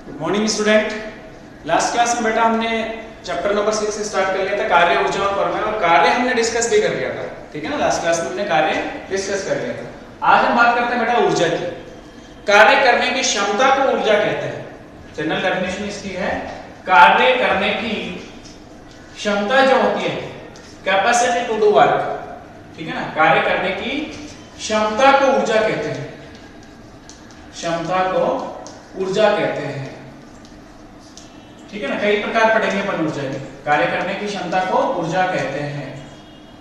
Good morning student. Last class में बेटा हमने चैप्टर नंबर 6 से स्टार्ट कर लिया था, कार्य, ऊर्जा और परमाणु, और कार्य हमने डिस्कस भी कर लिया था। ठीक है ना, लास्ट क्लास में हमने कार्य डिस्कस कर लिया था। आज हम बात करते हैं बेटा ऊर्जा की। कार्य करने की क्षमता को ऊर्जा कहते हैं। जनरल डेफिनेशन इसकी है, कार्य करने की क्षमता जो होती है, कैपेसिटी टू डू वर्क। ठीक है ना, कार्य करने की क्षमता को ऊर्जा कहते हैं। क्षमता को ऊर्जा कहते हैं। ठीक है ना, कई प्रकार पढ़ेंगे अपन ऊर्जा के। कार्य करने की क्षमता को ऊर्जा कहते हैं।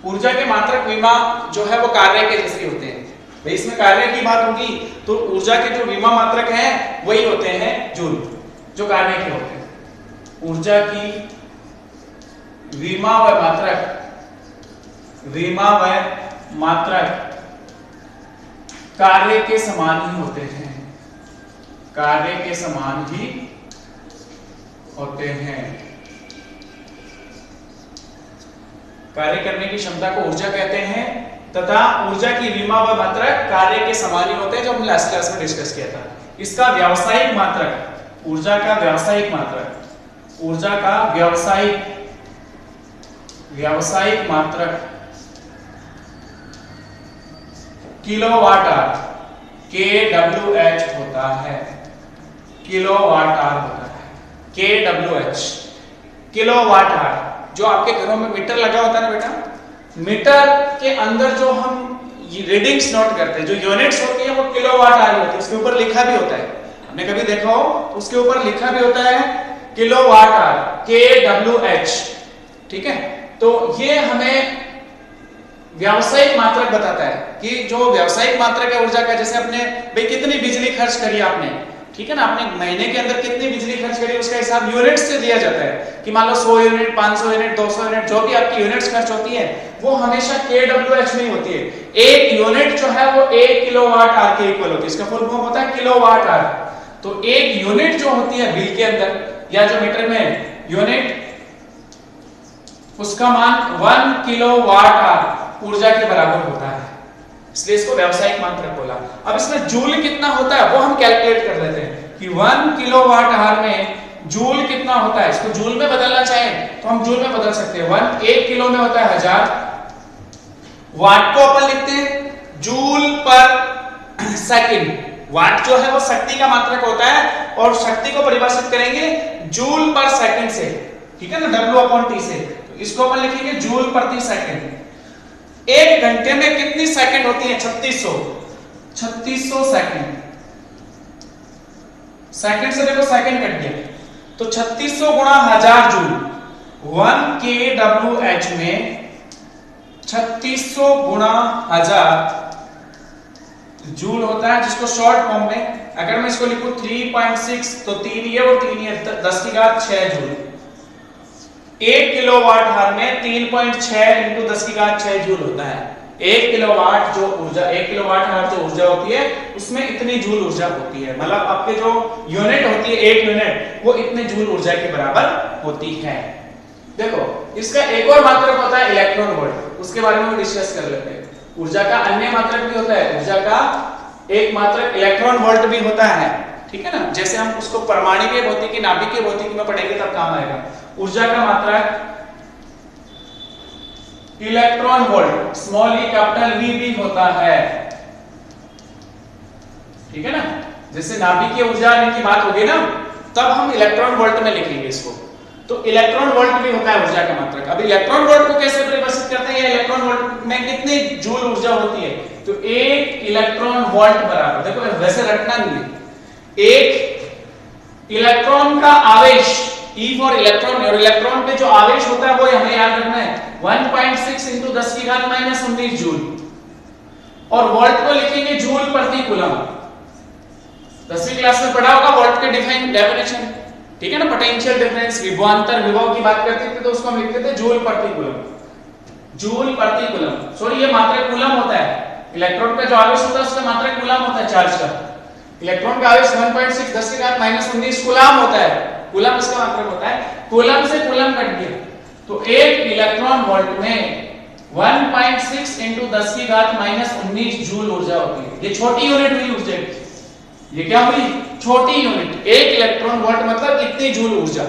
ऊर्जा के मात्रक विमा जो है वो कार्य के जैसे होते हैं। भाई इसमें कार्य की बात होगी तो ऊर्जा के जो विमा मात्रक हैं वही होते हैं जूल, जो कार्य के होते हैं। ऊर्जा की विमा व मात्रक कार्य के समान ही होते हैं। कार्य के समान ही होते हैं। कार्य करने की क्षमता को ऊर्जा कहते हैं तथा ऊर्जा की विमा व मात्रक कार्य के समान ही होते हैं, जो हमने लास्ट क्लास में डिस्कस किया था। इसका व्यावसायिक मात्रक, ऊर्जा का व्यावसायिक मात्रक, ऊर्जा का व्यावसायिक मात्रक किलोवाट आवर, KWH होता है। किलोवाट आवर होता है, KWH, किलोवाट आवर। जो आपके घरों में मीटर लगा होता है ना बेटा, मीटर के अंदर जो हम रीडिंग्स नोट करते हैं, जो यूनिट्स होती है वो किलोवाट आवर होती है। उसके ऊपर लिखा भी होता है, आपने कभी देखा हो तो उसके ऊपर लिखा भी होता है किलोवाट आवर, KWH। ठीक है, तो ये हमें व्यावसायिक मात्रक बताता है कि जो व्यावसायिक मात्रक है ऊर्जा का, जैसे अपने भाई कितनी बिजली खर्च करी आपने, ठीक है ना, आपने महीने के अंदर कितनी बिजली खर्च करी उसका हिसाब यूनिट से दिया जाता है कि मान लो 100 यूनिट, 500 यूनिट, 200 यूनिट, जो भी आपकी यूनिट्स खर्च होती है वो हमेशा KWH में होती है। एक यूनिट जो है वो 1 किलोवाट आवर के इक्वल होती है। इसका फुल फॉर्म होता है किलोवाट आवर। तो एक यूनिट जो होती है बिल के अंदर या जो मीटर में यूनिट, उसका मान 1 किलोवाट आवर ऊर्जा के बराबर होता है, इसलिए इसको व्यावसायिक मात्रक बोला। अब इसमें जूल कितना होता है वो हम कैलकुलेट कर लेते हैं कि 1 किलोवाट आवर में जूल कितना होता है। इसको जूल में बदलना चाहें तो हम जूल में बदल सकते हैं। 1 किलो में होता है 1000। वाट को अपन लिखते हैं जूल पर सेकंड। वाट जो है वो शक्ति का मात्रक होता है और शक्ति को परिभाषित करेंगे जूल पर सेकंड से। ठीक है ना, W/T से। तो इसको अपन लिखेंगे जूल प्रति सेकंड। एक घंटे में कितनी सेकंड होती है? 3600 सेकंड। सेकंड से देखो सेकंड कट गया, तो 3600 गुणा 1000 जूल। 1 KWH में 3600 गुणा 1000 जूल होता है, जिसको शॉर्ट फॉर्म में अगर मैं इसको लिखूं 3.6 तो 3 ये और 3 ये 10 की घात 6 जूल। 1 किलोवाट आवर में 3.6 इंटू 10 की घात 6 जूल होता है। 1 किलोवाट जो ऊर्जा, 1 किलोवाट आवर जो ऊर्जा होती है उसमें इतनी जूल ऊर्जा होती है। मतलब आपके जो यूनिट होती है, एक यूनिट, वो इतने जूल ऊर्जा के बराबर होती है। देखो इसका एक और मात्रक होता है इलेक्ट्रॉन वोल्ट, उसके बारे में डिस्कस कर लेते हैं। ऊर्जा का अन्य मात्रक भी होता है, ऊर्जा का एक मात्रक इलेक्ट्रॉन वोल्ट भी होता है। ठीक है ना, जैसे हम उसको परमाणुकीय भौतिकी, नाभिकीय भौतिकी में पढ़ेंगे तब काम आएगा। ऊर्जा का मात्रक electron volt, small E capital V भी होता है। ठीक है ना, जैसे नाभिकीय ऊर्जा की बात होगी ना तब हम इलेक्ट्रॉन वोल्ट में लिखेंगे इसको। तो इलेक्ट्रॉन वोल्ट भी होता है ऊर्जा का मात्रक। अब इलेक्ट्रॉन वोल्ट को कैसे परिभाषित करते हैं, इलेक्ट्रॉन वोल्ट में कितनी जूल ऊर्जा होती है? तो 1 इलेक्ट्रॉन वोल्ट बराबर, देखो वैसे रटना नहीं है, 1 इलेक्ट्रॉन का आवेश, E फॉर इलेक्ट्रॉन, और इलेक्ट्रॉन पे जो आवेश होता है वो हमें याद रखना है 1.6 इंटू 10 की घात -19 जूल। और वोल्ट को लिखेंगे जूल प्रति कूलम। 10वीं क्लास में पढ़ा होगा वोल्ट के डेफिनेशन। ठीक है ना, पोटेंशियल डिफरेंस, विभवांतर विभव की बात करते थे तो उसको हम लिखते थे जूल प्रति कूलम। जूल प्रति कूलम, सॉरी ये मात्रक कूलम होता है। इलेक्ट्रॉन का जो आवेश होता है उसका मात्रक कूलम होता है चार्ज का। इलेक्ट्रॉन का आवेश 1.6 10 की घात -19 कूलम होता है। कूलम इसका मात्रक होता है। कूलम से कूलम कट गया तो 1 इलेक्ट्रॉन वोल्ट में 1.6 इंटू 10 की घात -19 जूल ऊर्जा होती है। ये छोटी यूनिट हुई ऊर्जा की। ये क्या हुई? छोटी यूनिट। 1 इलेक्ट्रॉन वोल्ट मतलब इतनी जूल ऊर्जा।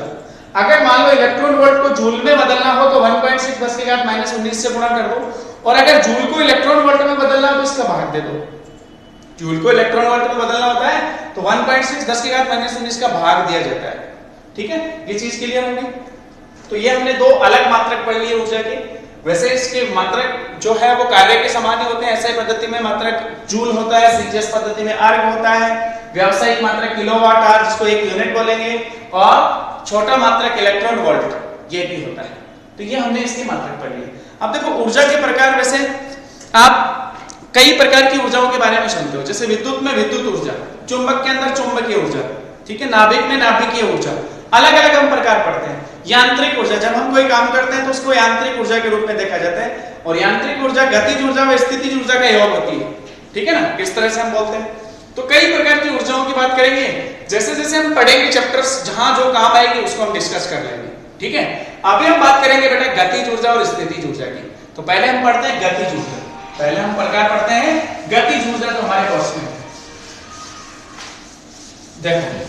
अगर मान लो इलेक्ट्रॉन वोल्ट को जूल में बदलना हो तो 1.6 10 की घात -19 से गुणा कर दो, और अगर जूल को इलेक्ट्रॉन वोल्ट में बदलना हो तो इसका भाग दे दो। जूल को इलेक्ट्रॉन वोल्ट में बदलना होता है तो 1.6 10 की घात -19 का भाग दिया जाता है। ठीक है, ये चीज क्लियर होगी। तो ये हमने दो अलग मात्रक पढ़ लिए ऊर्जा के। वैसे इसके मात्रक जो है वो कार्य के समान ही होते हैं। ऐसे पद्धति में मात्रक जूल होता है, सीजीएस पद्धति में अर्ग होता है, व्यावसायिक मात्रक किलोवाट आवर जिसको एक यूनिट बोलेंगे, और छोटा मात्रक इलेक्ट्रॉन वोल्ट ये भी होता है। तो ये हमने इसके मात्रक पढ़ लिए। अब देखो ऊर्जा के प्रकार, वैसे आप कई प्रकार की ऊर्जाओं के बारे में सुनते हो, जैसे विद्युत में विद्युत ऊर्जा, चुंबक के अंदर चुंबकीय ऊर्जा, ठीक है, नाभिक में नाभिकीय ऊर्जा, अलग अलग हम प्रकार पढ़ते हैं। यांत्रिक ऊर्जा, जब हम कोई काम करते हैं तो उसको यांत्रिक ऊर्जा के रूप में देखा जाता है, और यांत्रिक ऊर्जा गतिज ऊर्जा व स्थितिज ऊर्जा का योग होती है। ठीक है ना, किस तरह से हम बोलते हैं। तो कई प्रकार की ऊर्जाओं की बात करेंगे, जैसे जैसे हम पढ़ेंगे चैप्टर्स जहां जो काम आएगी उसको हम डिस्कस कर लेंगे। ठीक है, अभी हम बात करेंगे बेटा गतिज ऊर्जा और स्थितिज ऊर्जा की। तो पहले हम पढ़ते हैं गतिज ऊर्जा, पहले हम प्रकार पढ़ते हैं गतिज ऊर्जा, जो हमारे कोर्स में है। देखो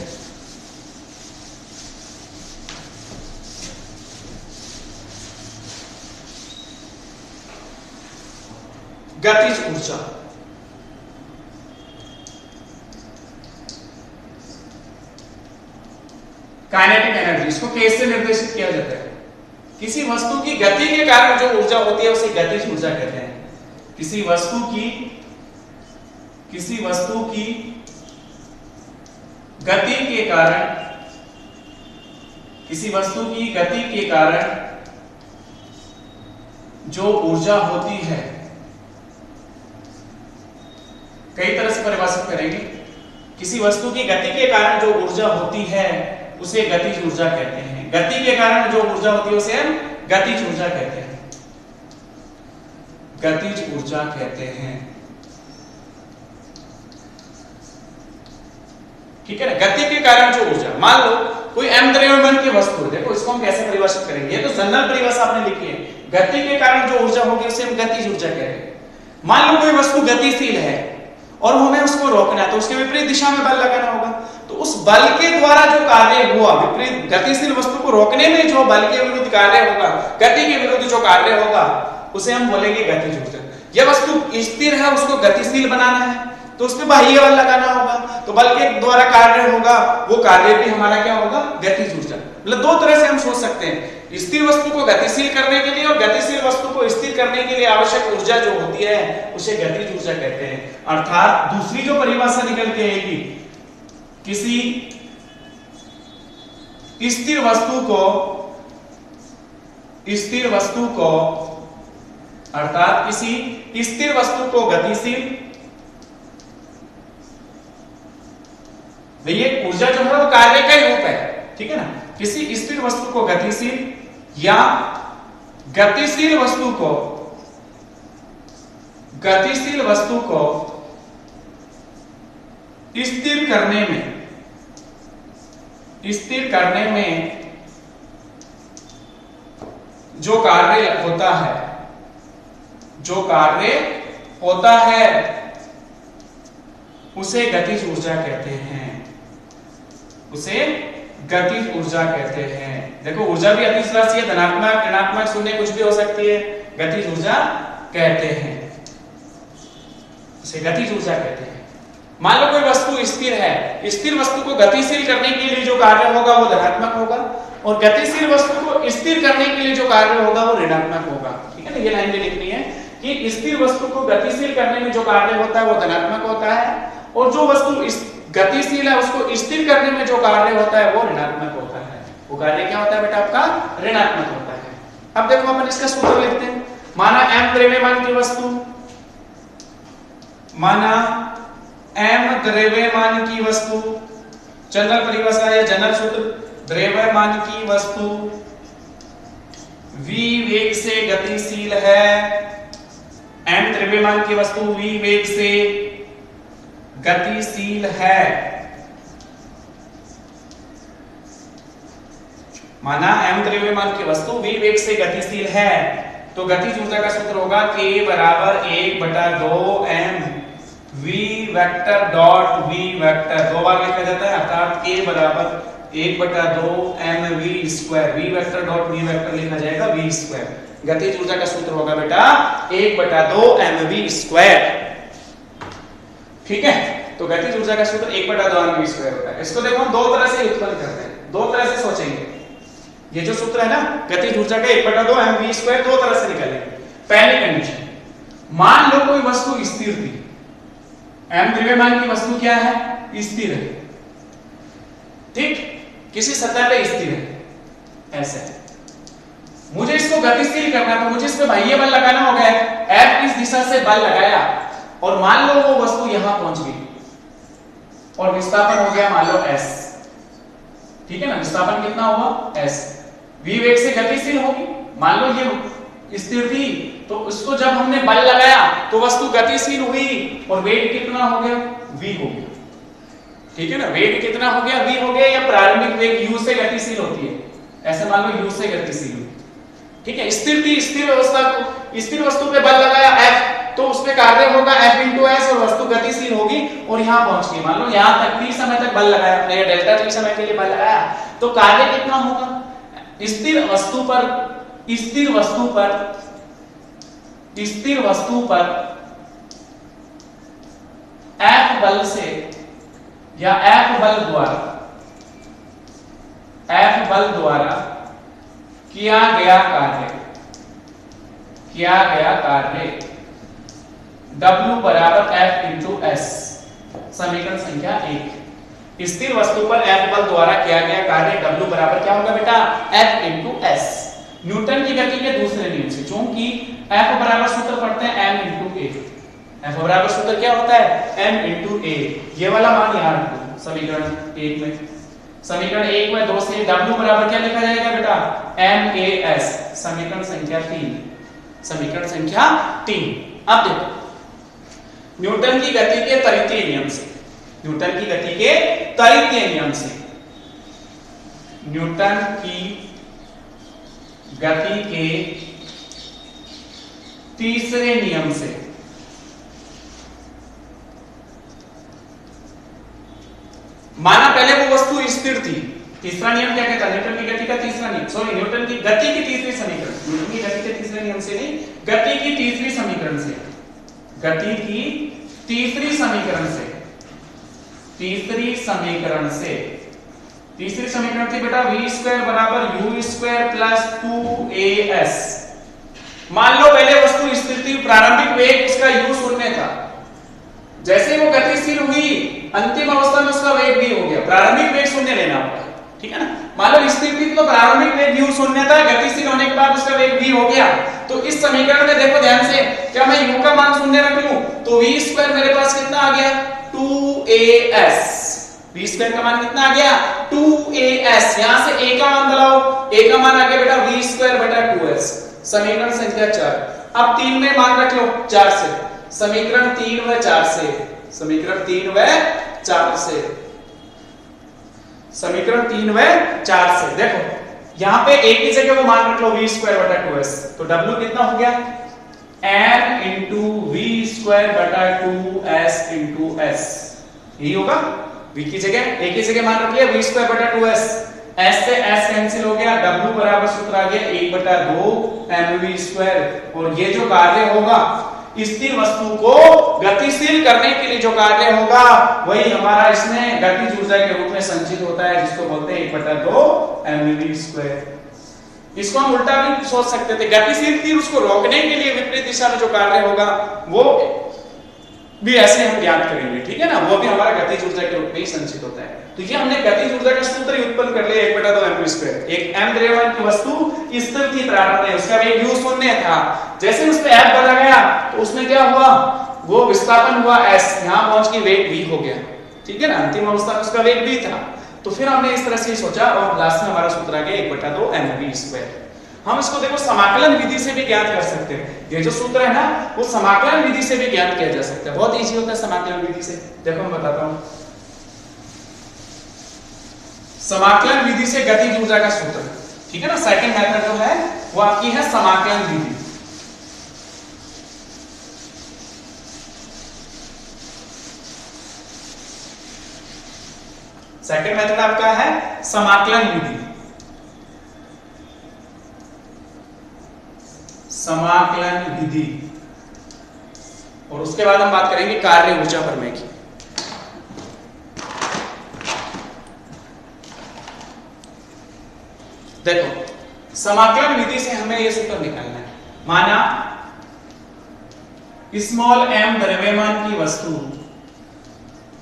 गतिज ऊर्जा, काइनेटिक एनर्जी, इसको कैसे निर्देशित किया जाता है? किसी वस्तु की गति के कारण जो ऊर्जा होती है उसे गतिज ऊर्जा कहते हैं। किसी वस्तु की गति के कारण, किसी वस्तु की गति के कारण जो ऊर्जा होती है, कई तरह से परिभाषित करेंगे। किसी वस्तु की गति के कारण जो ऊर्जा होती है उसे गतिज ऊर्जा कहते हैं। गति के कारण जो ऊर्जा होती है उसे हम गतिज ऊर्जा कहते हैं, गतिज ऊर्जा कहते हैं। ठीक है ना, गति के कारण जो ऊर्जा, मान लो कोई m द्रव्यमान की वस्तु है, देखो इसको हम कैसे परिभाषित करेंगे, ये तो जनरल परिभाषा आपने लिखी है। गति के कारण जो ऊर्जा होगी उसे हम गतिज ऊर्जा कह रहे हैं। मान लो कोई वस्तु गतिशील है और हमें उसको रोकना है, तो उसके विपरीत दिशा में बल लगाना होगा। तो उस बल के द्वारा जो कार्य हुआ, विपरीत गतिशील वस्तु को रोकने में जो बल के विरुद्ध कार्य होगा, गति के विरुद्ध जो कार्य होगा उसे हम बोलेंगे गतिज ऊर्जा। यह वस्तु स्थिर है, उसको गतिशील बनाना है तो उसमें बाह्य बल लगाना होगा, तो बल के द्वारा कार्य होगा, वो कार्य भी हमारा क्या होगा? गतिज ऊर्जा। मतलब दो तरह से हम सोच सकते हैं, स्थिर वस्तु को गतिशील करने के लिए और गतिशील वस्तु को स्थिर करने के लिए आवश्यक ऊर्जा जो होती है उसे गतिज ऊर्जा कहते हैं। अर्थात दूसरी जो परिभाषा निकल के आएगी, किसी स्थिर वस्तु को अर्थात किसी स्थिर वस्तु को गतिशील, ये ऊर्जा जो है वो कार्य का ही रूप है। ठीक है ना, किसी स्थिर वस्तु को गतिशील या गतिशील वस्तु को स्थिर करने में जो कार्य होता है उसे गतिज ऊर्जा कहते हैं, उसे गतिज ऊर्जा कहते हैं। देखो ऊर्जा भी अदिश राशि है, धनात्मक ऋणात्मक शून्य कुछ भी हो सकती है, गतिज ऊर्जा कहते हैं, उसे गतिज ऊर्जा कहते हैं। मान लो कोई वस्तु स्थिर है, स्थिर वस्तु को गतिशील करने के लिए जो कार्य होगा वो धनात्मक होगा, और गतिशील वस्तु को स्थिर करने के लिए जो कार्य होगा वो ऋणात्मक होगा। ठीक है ना, ये लाइन भी लिखनी है कि स्थिर वस्तु को गतिशील करने में जो कार्य होता है वो धनात्मक होता है, और जो वस्तु गतिशील है उसको स्थिर करने में जो कार्य होता है वो ऋणात्मक होता है। वो कार्य क्या होता है बेटा? आपका ऋणात्मक होता है। अब देखो अपन इसका सूत्र लिखते हैं। माना m द्रव्यमान की वस्तु, माना m द्रव्यमान की वस्तु, जनरल परिभाषा या जनरल सूत्र, द्रव्यमान की वस्तु v वेग से गतिशील है, m द्रव्यमान की वस्तु v वेग से गतिशील है। माना m द्रव्यमान की वस्तु v वेग से गतिशील है, तो गतिज ऊर्जा का सूत्र होगा k बराबर 1/2 m v vector dot v vector दो बार लिखा जाता है, अर्थात k बराबर 1/2 mv²। v vector dot v vector लिखा जाएगा v²। गतिज ऊर्जा का सूत्र होगा बेटा 1/2 mv²। ठीक है, तो गतिज ऊर्जा का सूत्र 1/2 mv² होता है। इसको देखो हम दो तरह से उत्पन्न करते हैं, दो तरह से सोचेंगे। ये जो सूत्र है ना गतिज ऊर्जा का 1/2 mv² दो तरह से निकालेंगे। पहली कंडीशन, मान लो कोई वस्तु स्थिर थी, m द्रव्यमान की वस्तु क्या है, स्थिर है, ठीक, किसी सतह पे स्थिर है ऐसे। मुझे इसको गतिशील करना है तो मुझे इस पे बाह्य बल लगाना होगा। F इस दिशा से बल लगाया और मान लो वो वस्तु यहां पहुंच गई और विस्थापन हो गया मान लो s, ठीक है ना, विस्थापन कितना हुआ s। v वेग से गतिशील होगी, मान लो ये स्थिर थी तो इसको जब हमने बल लगाया तो वस्तु गतिशील हुई और वेग कितना हो गया, v हो गया, ठीक है ना। वेग कितना हो गया, v हो गया। या प्रारंभिक वेग u से गतिशील होती है, ऐसे मान लो u से गतिशील हुई, ठीक है। स्थिर थी, स्थिर अवस्था को स्थिर वस्तु पे बल लगाया F तो उसपे कार्य होगा F × S और वस्तु गतिशील होगी और यहां पहुंच गई। मान लो यहां तक t समय तक बल लगाया आपने, या डेल्टा t समय के लिए बल लगाया तो कार्य कितना होगा, स्थिर वस्तु पर F बल से या F बल द्वारा किया गया कार्य W बराबर F × S। समीकरण संख्या 1, स्थिर वस्तु पर F बल द्वारा किया गया कार्य W बराबर क्या होगा बेटा, F × S। न्यूटन की गति के दूसरे नियम से, चूंकि F बराबर सूत्र पढ़ते हैं m × a, F बराबर सूत्र क्या होता है, m × a। ये वाला मान यहां रखो समीकरण 1 में। समीकरण 1 में 2 से W बराबर क्या लिखा जाएगा बेटा, MAS। समीकरण संख्या 3। अब देखो न्यूटन की गति के तृतीय नियम से, न्यूटन की गति के तीसरे नियम से माना पहले वो वस्तु स्थिर थी। तीसरा नियम क्या कहता है, न्यूटन की गति का तीसरा नियम, सॉरी न्यूटन की गति की तीसरी समीकरण, न्यूटन की गति के तीसरे नियम से नहीं, गति की तीसरी समीकरण से, तीसरी समीकरण थी बेटा v² बराबर u² प्लस 2as। मान लो पहले वस्तु स्थिर थी, प्रारंभिक वेग उसका u शून्य था, जैसे वो गतिशील हुई अंतिम अवस्था में उसका वेग v हो गया। प्रारंभिक वेग शून्य लेना होगा, ठीक है ना। मान लो स्थिर थी तो प्रारंभिक वेग u शून्य था, गतिशील होने के बाद उसका वेग v हो गया। तो इस समीकरण में देखो ध्यान से, क्या मैं u का मान शून्य रख लूं तो v² मेरे पास कितना आ गया, 2as। v² का मान कितना आ गया, 2as। यहां से a का मान बनाओ, a का मान आ गया बेटा v² 2s। समीकरण संख्या 4। अब 3 में मान रख लो 4 से, समीकरण 3 व 4 से, समीकरण 3 व 4 से देखो यहां पे a की जगह वो मान रख लो v² 2s। तो w कितना हो गया, m × v² 2s × s। यही होगा, v की जगह a की जगह मान रख लिया v² 2s, s से s कैंसिल हो गया, w बराबर सूत्र आ गया 1/2 mv²। और ये जो कार्य होगा स्थिर वस्तु को गतिशील करने के लिए जो कार्य होगा वही हमारा इसमें गतिज ऊर्जा के रूप में संचित होता है, जिसको बोलते हैं 1/2 mv²। इसको हम उल्टा भी सोच सकते थे, गतिशील थी उसको रोकने के लिए विपरीत दिशा में जो कार्य होगा वो भी ऐसे हम ज्ञात करेंगे, ठीक है ना, वो भी हमारा गतिज ऊर्जा के रूप में ही संचित होता है। तो ये हमने गतिज ऊर्जा का सूत्र ही उत्पन्न कर लिया 1/2 mv²। एक m द्रव्यमान की वस्तु स्थिर थी प्रारंभ में, उसका वेग u शून्य था, जैसे उस पे F बदला गया तो उसमें क्या हुआ, वो विस्थापन हुआ s, यहां पहुंच के वेग v हो गया, ठीक है ना, अंतिम अवस्था में उसका वेग v था। तो फिर हमने इस तरह से सोचा और लास्ट में हमारा सूत्र आ गया 1/2 mv²। हम इसको देखो समाकलन विधि से भी ज्ञात कर सकते हैं। ये जो सूत्र है ना वो समाकलन विधि से भी ज्ञात किया जा सकता है, बहुत इजी होता है समाकलन विधि से। देखो मैं बताता हूं, समाकलन विधि से गतिज ऊर्जा का सूत्र, ठीक है ना। सेकंड मेथड जो है वो आपकी है समाकलन विधि। सेकंड मेथड आपका है समाकलन विधि। समाकलन विधि। और उसके बाद हम बात करेंगे कार्य ऊर्जा प्रमेय की। देखो, समाकलन विधि से हमें यह सूत्र निकालना है। माना स्मॉल m द्रव्यमान की वस्तु,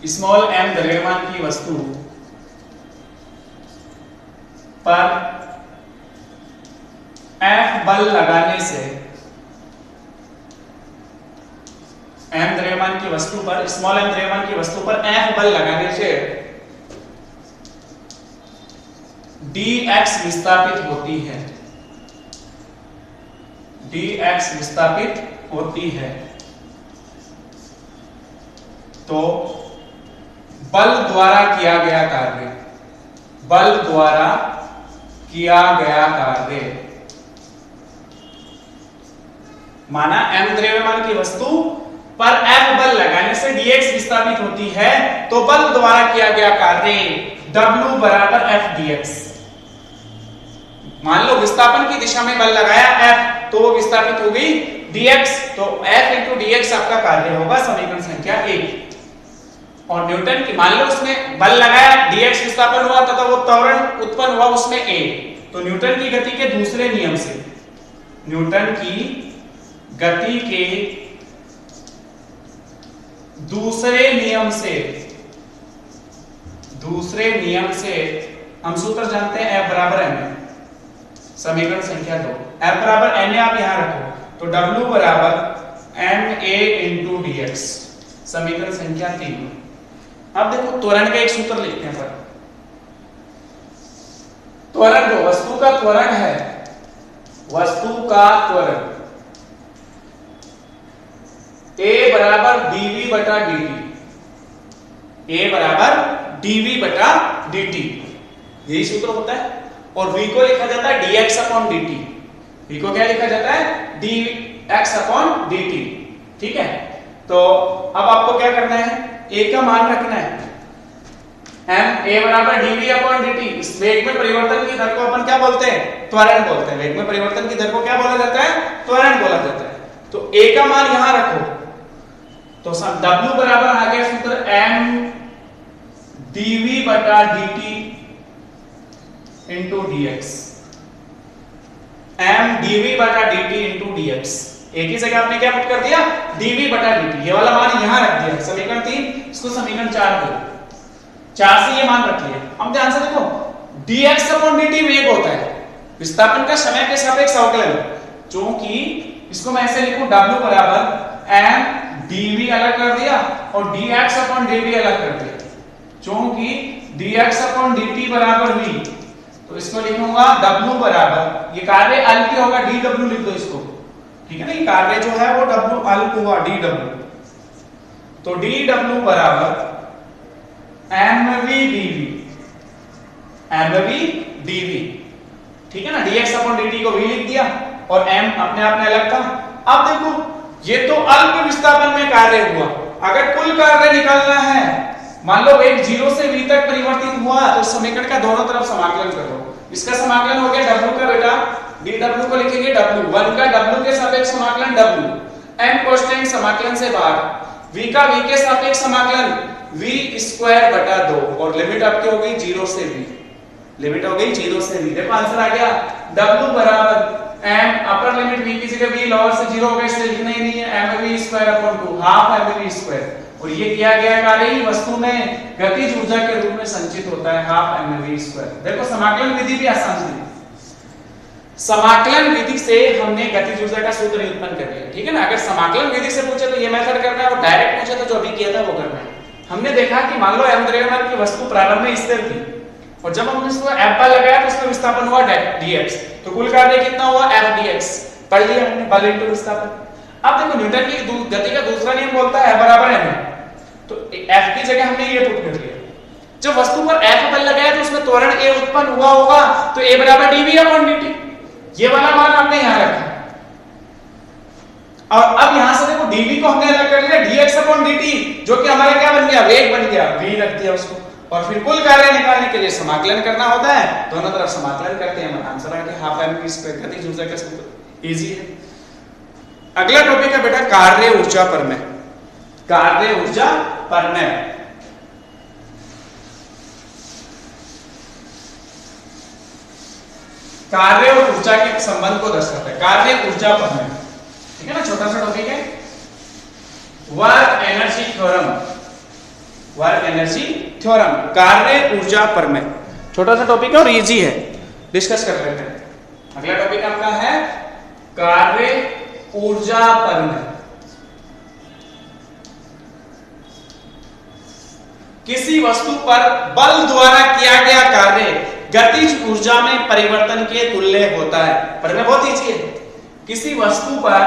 स्मॉल m द्रव्यमान की वस्तु पर F बल लगाने से, m द्रव्यमान की वस्तु पर, स्मॉल m द्रव्यमान की वस्तु पर F बल लगाने से dx विस्थापित होती है, dx विस्थापित होती है। तो बल द्वारा किया गया कार्य, बल द्वारा किया गया कार्य, माना m द्रव्यमान की वस्तु पर F बल लगाने से dx विस्थापित होती है, तो बल द्वारा किया गया कार्य W बराबर F dx। मान लो विस्थापन की दिशा में बल लगाया F, तो वो विस्थापित हो गई dx, तो F into dx आपका कार्य होगा समीकरण संख्या 1। और न्यूटन की, मान लो उसमें बल लगाया, dx विस्थापन हुआ तथा वो त्वरण उत्पन्न हुआ उसमें a, तो न्यूटन की गति के दूसरे नियम से, न्यूटन की गति के दूसरे नियम से हम सूत्र जानते हैं F बराबर ma, समीकरण संख्या 2। F बराबर na आप यहां रखो, तो W बराबर ma into dx, समीकरण संख्या 3। अब देखो त्वरण का एक सूत्र लिखते हैं पर त्वरण, जो वस्तु का त्वरण है, वस्तु का त्वरण a बराबर dv बटा dt, a बराबर dv बटा dt, यही सूत्र होता है। और v को लिखा जाता है dx अपॉन dt, v को क्या लिखा जाता है dx अपॉन dt, ठीक है। तो अब आपको क्या करना है, a का मान रखना है, a बराबर dv अपॉन dt। इस वेग में परिवर्तन की दर को अपन क्या बोलते हैं, त्वरण बोलते हैं। वेग में परिवर्तन की दर को क्या बोला जाता है, त्वरण बोला जाता है। तो a का मान यहां रखो, तो w बराबर आ गया सूत्र m dv बटा dt into dx, m dv बटा dt इंटू dx। एक ही जगह आपने क्या पुट कर दिया, dv बटा dt, ये वाला मान यहां रख दिया, समीकरण 3, इसको समीकरण 4 दो, 4 से ये मान रख लिया। अब ध्यान से देखो, dx अपॉन dt वेग होता है, विस्थापन का समय के सापेक्ष अवकलन, क्योंकि इसको मैं ऐसे लिखूं w बराबर m dv अलग कर दिया और dx अपॉन dv अलग कर दिया, क्योंकि dx अपॉन dt बराबर v, तो इसको लिखूंगा w बराबर, ये कार्य अल्प होगा, dw लिख दो इसको, ठीक है ना। ये कार्य जो है वो w अल्प हुआ dw, तो dw बराबर mv dv, ठीक है ना। dx अपॉन dt को v लिख दिया और m अपने आप में अलग था। अब देखो, ये तो अल्प विस्थापन में कार्य हुआ, अगर कुल कार्य निकालना है, मान लो वेग 0 से v तक परिवर्तित हुआ, तो समीकरण का दोनों तरफ समाकलन करो। इसका समाकलन हो गया w का बेटा, dw को लिखेंगे w, 1 का w के सापेक्ष समाकलन w, m कांस्टेंट समाकलन से बाहर, v का v के सापेक्ष समाकलन v स्क्वायर बटा 2, और लिमिट आपकी हो गई 0 से v, लिमिट हो गई 0 से v। देखो आंसर आ गया, w बराबर m अपर लिमिट v की जगह v लोअर से 0 हो गया, इसलिए लिखना ही नहीं है, mv square upon 2, half mv square, और ये किया गया कार्य वस्तु में गतिज ऊर्जा के रूप में संचित होता है, हाफ mv स्क्वायर। देखो समाकलन विधि भी आसान थी, समाकलन विधि से हमने गतिज ऊर्जा का सूत्र उत्पन्न कर लिया, ठीक है ना। अगर समाकलन विधि से पूछे तो ये मेथड करना है, और डायरेक्ट पूछे तो जो अभी किया था वो करना है। हमने देखा कि मान लो m द्रव्यमान की वस्तु प्रारंभ में स्थिर थी, और जब हमने इसको F बल लगाया तो उसमें विस्थापन हुआ dx, तो कुल कार्य कितना हुआ F dx, पढ़ लिया हमने, बल इंटू विस्थापन। अब देखो न्यूटन की गति का दूसरा नियम बोलता है F बराबर ma, तो F की जगह हमने ये पुट कर लिया। जब वस्तु पर F बल लगाया तो उसमें त्वरण a उत्पन्न हुआ होगा, तो a बराबर dv अपॉन dt, ये वाला मान हमने यहां रखा। और अब यहां से देखो dv को हमने अलग कर लिया, dx अपॉन dt, जो कि हमारा क्या बन गया, वेग बन गया, v रख दिया उसको। और फिर कुल कार्य निकालने के लिए समाकलन करना होता है, दोनों तरफ समाकलन करते हैं, आंसर आ गया हाफ mv स्क्वायर। गतिज ऊर्जा का सूत्र इजी है। अगला टॉपिक है बेटा कार्य ऊर्जा परमेय। कार्य ऊर्जा परमेय कार्य और ऊर्जा के संबंध को दर्शाता है। कार्य ऊर्जा परमेय, ठीक है ना, छोटा सा टॉपिक है। Work energy theorem, work energy theorem, कार्य ऊर्जा परमेय, छोटा सा टॉपिक है और इजी है, डिस्कस कर लेते हैं। अगला टॉपिक आपका है कार्य ऊर्जा परमेय। किसी वस्तु पर बल द्वारा किया गया कार्य गतिज ऊर्जा में परिवर्तन के तुल्य होता है। परमेय बहुत इजी है। किसी वस्तु पर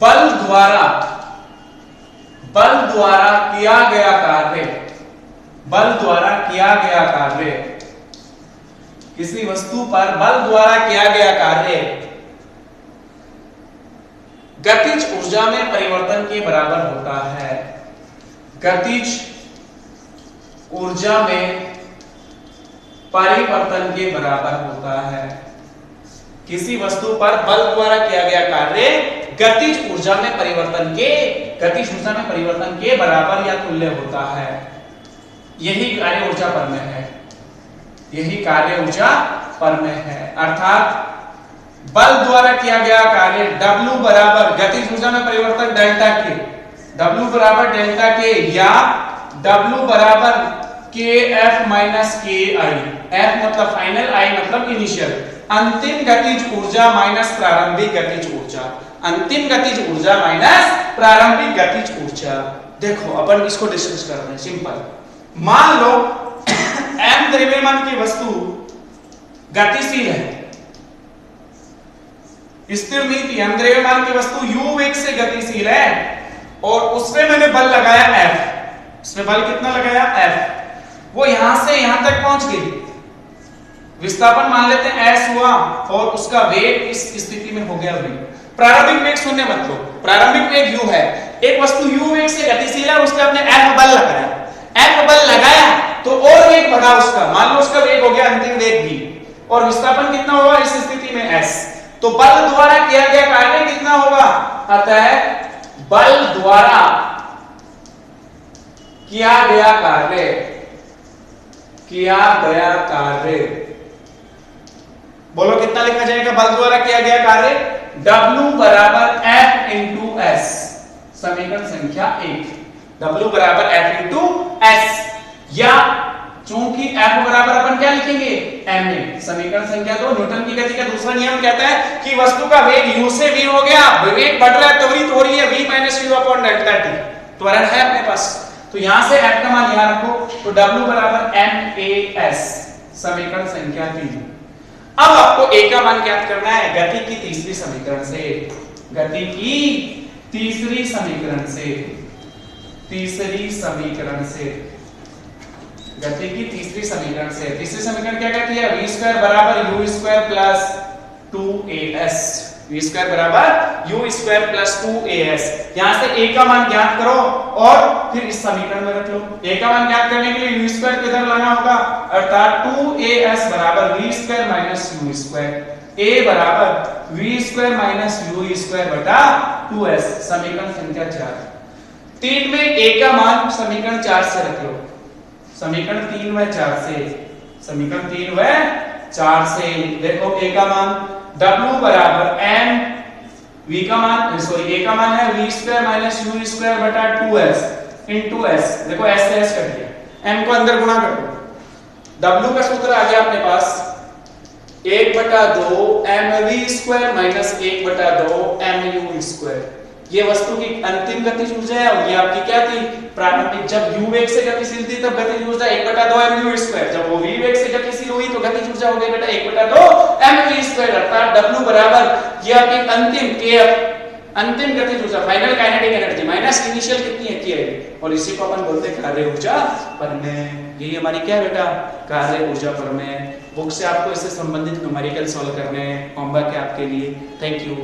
बल द्वारा किया गया कार्य, किसी वस्तु पर बल द्वारा किया गया कार्य गतिज ऊर्जा में परिवर्तन के बराबर होता है। गतिज ऊर्जा में परिवर्तन के बराबर होता है। किसी वस्तु पर बल द्वारा किया गया कार्य गतिज ऊर्जा में परिवर्तन के बराबर या तुल्य होता है। यही कार्य ऊर्जा परमेय है, यही कार्य ऊर्जा परमेय है। अर्थात बल द्वारा किया गया कार्य W बराबर गतिज ऊर्जा में परिवर्तन डेल्टा के, W बराबर डेल्टा के या W बराबर KF माइनस KI। F मतलब फाइनल, I मतलब इनिशियल। अंतिम गतिज ऊर्जा माइनस प्रारंभिक गतिज ऊर्जा, अंतिम गतिज ऊर्जा माइनस प्रारंभिक गतिज ऊर्जा। देखो अपन इसको डिस्कस कर रहे हैं, सिंपल। मान लो m द्रव्यमान की वस्तु गतिशील है, स्थिर नहीं थी, m द्रव्यमान की वस्तु u वेग से गतिशील है और उसमें मैंने बल लगाया F। इसमें बल कितना लगाया F, वो यहां से यहां तक पहुंच गई। विस्थापन मान लेते हैं s हुआ और उसका वेग इस स्थिति में हो गया v। प्रारंभिक वेग शून्य मत लो, प्रारंभिक वेग u है। एक वस्तु u वेग से गतिशील है, उसने अपने F बल लगाया, F बल लगाया तो और वेग बढ़ा उसका, मान लो उसका वेग हो गया अंतिम वेग v और विस्थापन कितना होगा इस स्थिति में s। तो बल द्वारा किया गया कार्य कितना होगा, अतः बल द्वारा किया गया कार्य, बोलो कितना लिखा जाएगा बल द्वारा किया गया कार्य, W बराबर F इंटू S, समीकरण संख्या 1। W बराबर F इंटू S, या चूंकि F बराबर अपन क्या लिखेंगे ma, समीकरण संख्या 2। न्यूटन की गति का दूसरा नियम कहता है कि वस्तु का वेग u से v हो गया, वेग बढ़ रहा है त्वरित हो रही है, v minus u upon delta t, त्वरण है अपने पास। तो यहां से F का मान यहां रखो, तो W बराबरmas, समीकरण संख्या 3। अब आपको A का मान ज्ञात करना है गति की तीसरी समीकरण से, गति की तीसरी समीकरण से, गति की तीसरी समीकरण से। तीसरी समीकरण क्या कहती है, v स्क्वायर बराबर u square plus 2as, v square बराबर u स्क्वायर प्लस 2as। यहां से a का मान ज्ञात करो और फिर इस समीकरण में रख लो। a का मान ज्ञात करने के लिए u स्क्वायर किधर लाना होगा, अर्थात 2as बराबर v square minus u square, a बराबर v square minus u square बटा 2s, समीकरण संख्या 4। 3 में a का मान समीकरण 4 से रख लो, समीकरण 3 व 4 से, समीकरण 3 व 4 से देखो a का मान W बराबर m, v का मान सॉरी a का मान है v square minus u square बटा 2s इनटू s। देखो s से s कट गया, m को अंदर गुणा कर दो। W का सूत्र आ गया अपने पास 1/2 mv square minus 1/2 mu square. ये वस्तु की अंतिम गतिज ऊर्जा है और ये आपकी क्या थी, प्रारंभिक। जब u वेग से गतिशील थी तब गतिज ऊर्जा 1/2 mu स्क्वायर, जब वो v वेग से गतिशील हुई तो गतिज ऊर्जा हो गई बेटा 1/2 mu स्क्वायर, अर्थात w बराबर ये आपकी अंतिम kf, अंतिम गतिज ऊर्जा, final kinetic energy minus initial कितनी है ki, और इसी को अपन बोलते हैं कार्य ऊर्जा परमेय। यही हमारी क्या है बेटा, कार्य ऊर्जा परमेय। बुक से आपको इससे संबंधित न्यूमेरिकल सॉल्व करने हैं, होमवर्क है आपके लिए। Thank you.